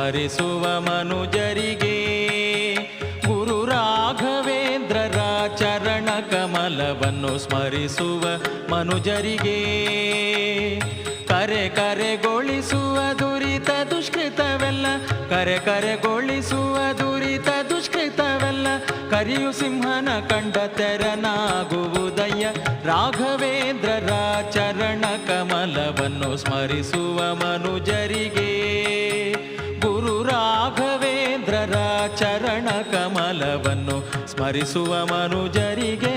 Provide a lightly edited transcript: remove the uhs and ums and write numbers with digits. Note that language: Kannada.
ಸ್ಮರಿಸುವ ಮನುಜರಿಗೆ ಗುರು ರಾಘವೇಂದ್ರರ ಚರಣ ಕಮಲವನ್ನು ಸ್ಮರಿಸುವ ಮನುಜರಿಗೆ ಕರೆಗೊಳಿಸುವ ದುರಿತ ದುಷ್ಕೃತವೆಲ್ಲ ಕರೆಗೊಳಿಸುವ ದುರಿತ ದುಷ್ಕೃತವೆಲ್ಲ ಕರಿಯು ಸಿಂಹನ ಕಂಡ ತೆರನಾಗುವುದಯ್ಯ. ರಾಘವೇಂದ್ರರ ಚರಣ ಕಮಲವನ್ನು ಸ್ಮರಿಸುವ ಮನುಜರಿಗೆ ಗುರು ರಾಘವೇಂದ್ರರ ಚರಣ ಕಮಲವನ್ನು ಸ್ಮರಿಸುವ ಮನುಜರಿಗೆ